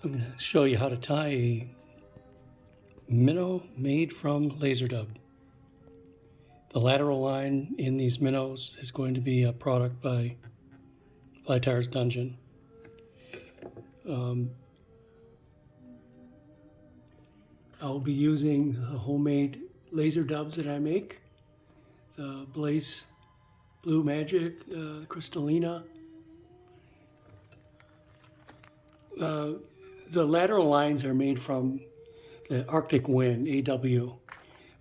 I'm going to show you how to tie a minnow made from laser dub. The lateral line in these minnows is going to be a product by Fly Tier's Dungeon. I'll be using the homemade laser dubs that I make. The Blaze Blue Magic, Crystallina. The lateral lines are made from the Arctic Wind, AW,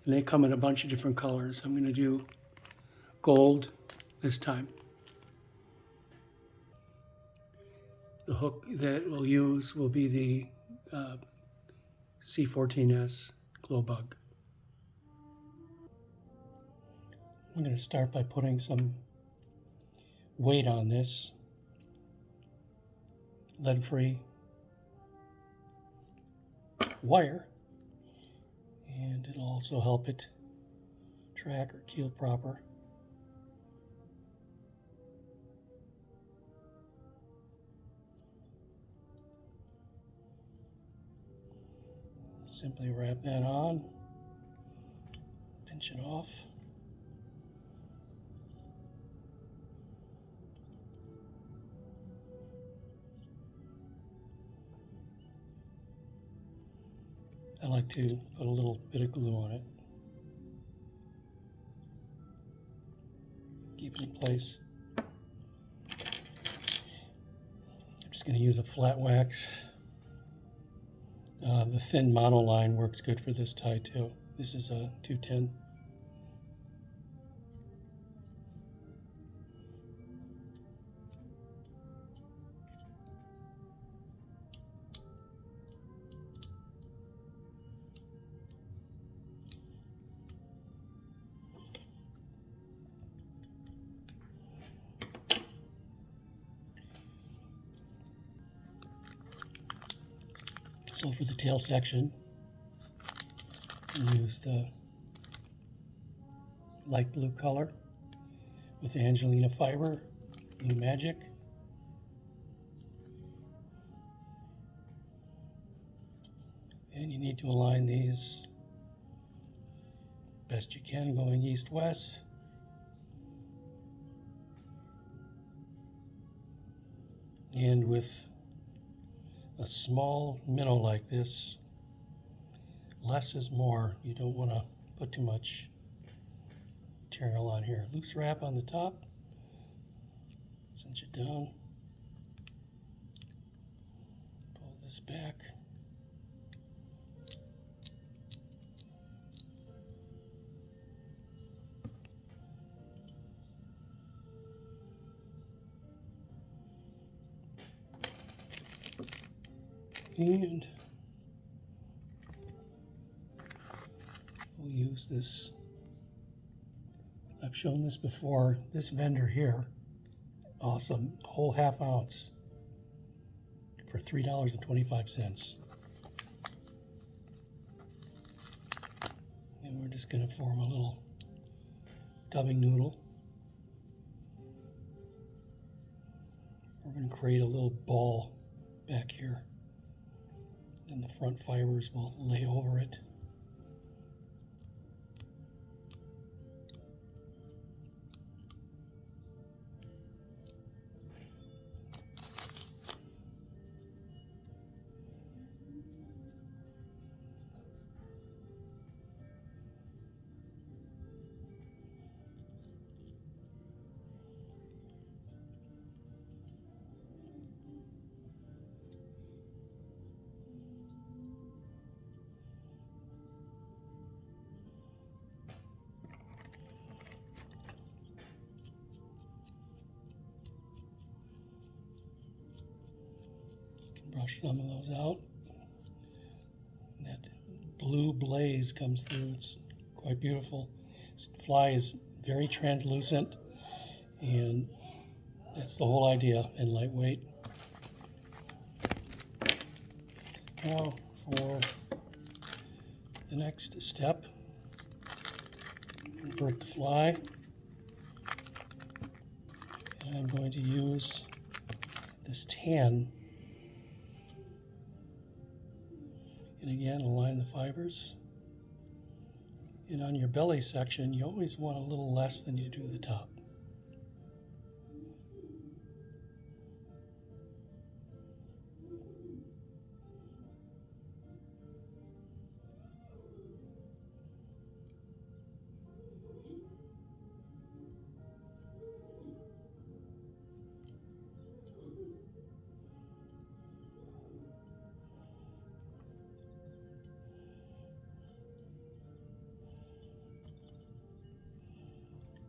and they come in a bunch of different colors. I'm going to do gold this time. The hook that we'll use will be the C14S glow bug. I'm going to start by putting some weight on this lead-free wire, and it'll also help it track or keel proper. Simply wrap that on, pinch it off. I like to put a little bit of glue on it. Keep it in place. I'm just going to use a flat wax. The thin monoline works good for this tie too. This is a 210. So for the tail section, use the light blue color with Angelina fiber, Blue Magic. And you need to align these best you can, going east-west. And with a small minnow like this, less is more. You don't want to put too much material on here. Loose wrap on the top, cinch it down, pull this back. And we'll use this. I've shown this before. This vendor here, awesome, whole ½ ounce for $3.25. And we're just going to form a little dubbing noodle. We're going to create a little ball back here, and the front fibers will lay over it. Brush some of those out. And that blue blaze comes through. It's quite beautiful. This fly is very translucent, and that's the whole idea, and lightweight. Now for the next step, invert the fly. And I'm going to use this tan And again, align the fibers. And on your belly section, you always want a little less than you do the top.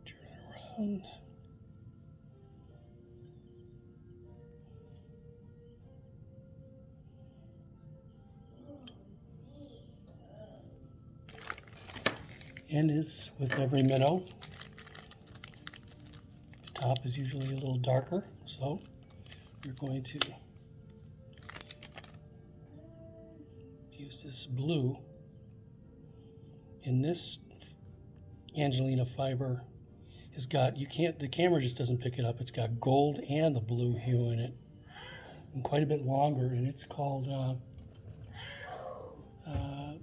Turn it around. And as with every minnow, the top is usually a little darker, so you're going to use this blue. In this Angelina fiber has got, the camera just doesn't pick it up, it's got gold and the blue hue in it, and quite a bit longer, and it's called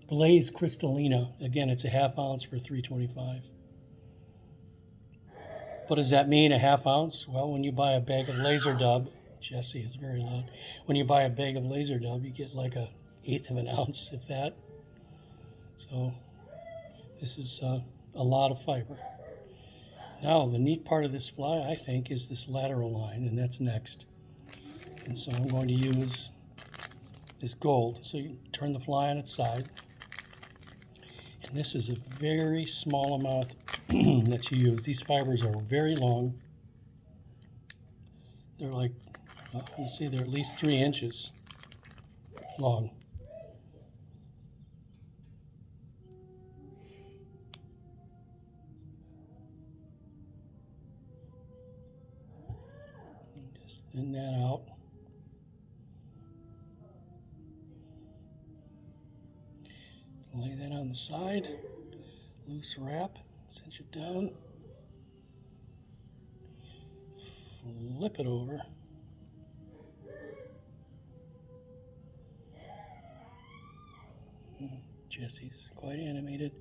Blaze Crystallina. Again, it's a ½ ounce for $3.25. What does that mean, a ½ ounce? Well, when you buy a bag of laser dub, Jesse is very loud. When you buy a bag of laser dub, you get like a 1/8 of an ounce, if that. So this is a lot of fiber. Now, the neat part of this fly, I think, is this lateral line, and that's next. And so I'm going to use this gold. So you turn the fly on its side. And this is a very small amount that you use. These fibers are very long. They're like, you see, they're at least 3 inches long. Just thin that out. Lay that on the side, loose wrap, cinch it down, flip it over, Jesse's quite animated,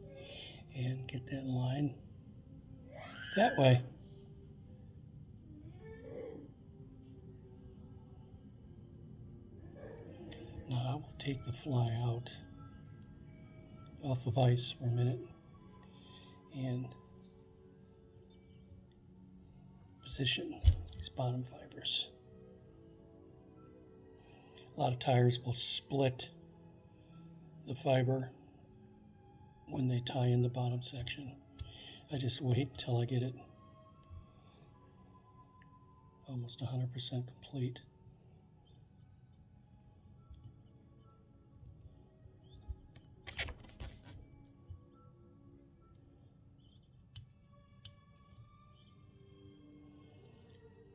and get that line that way. Now I will take the fly out off the vise for a minute and position these bottom fibers. A lot of tires will split the fiber when they tie in the bottom section. I just wait until I get it almost 100% complete.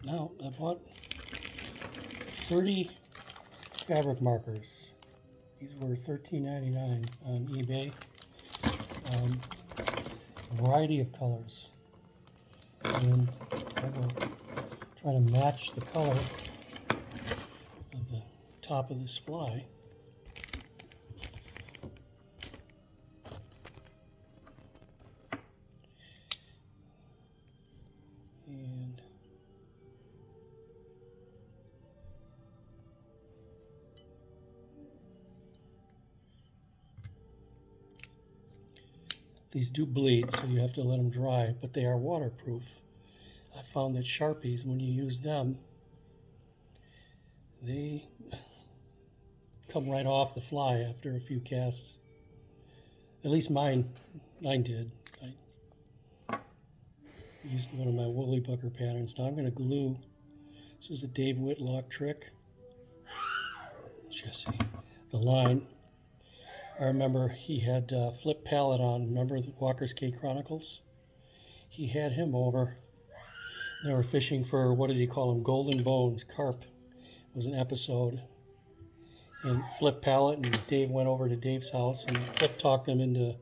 Now, I bought 30 fabric markers. These were $13.99 on eBay. A variety of colors. And I will try to match the color of the top of this fly. And these do bleed, so you have to let them dry, but they are waterproof. I found that Sharpies, when you use them, they come right off the fly after a few casts. At least mine did. I used one of my woolly bucker patterns. Now I'm going to glue. This is a Dave Whitlock trick. Jesse, the line. I remember he had Flip Pallet on. Remember the Walker's Cay Chronicles? He had him over. They were fishing for, what did he call them? Golden bones, carp. It was an episode. And Flip Pallet and Dave went over to Dave's house, and Flip talked him into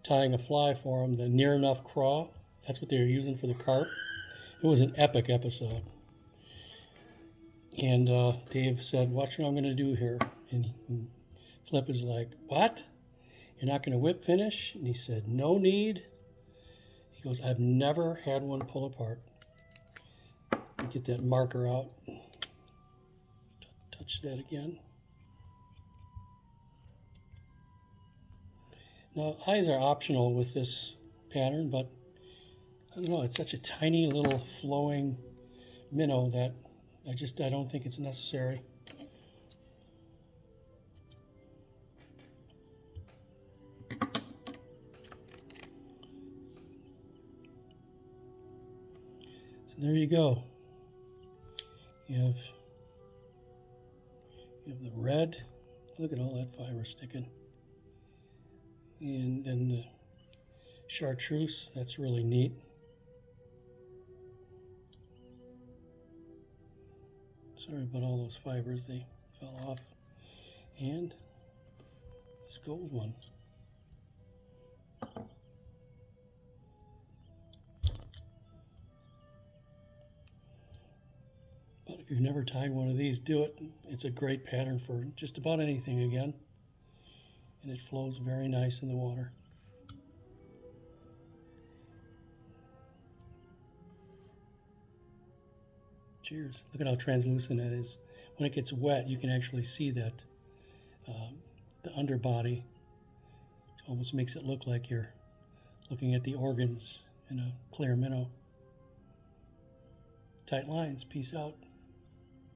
tying a fly for him, the Near Enough Craw. That's what they were using for the carp. It was an epic episode. And Dave said, watch what I'm going to do here. And Flip is like, what? You're not going to whip finish? And he said, no need. He goes, I've never had one pull apart. Get that marker out. Touch that again. Now, eyes are optional with this pattern, but I don't know, it's such a tiny little flowing minnow that I don't think it's necessary. So there you go. You have the red. Look at all that fiber sticking. And then the chartreuse, that's really neat. Sorry about all those fibers, they fell off. And this gold one. But if you've never tied one of these, do it. It's a great pattern for just about anything again. And it flows very nice in the water. Cheers. Look at how translucent that is. When it gets wet, you can actually see that the underbody. It almost makes it look like you're looking at the organs in a clear minnow. Tight lines. Peace out.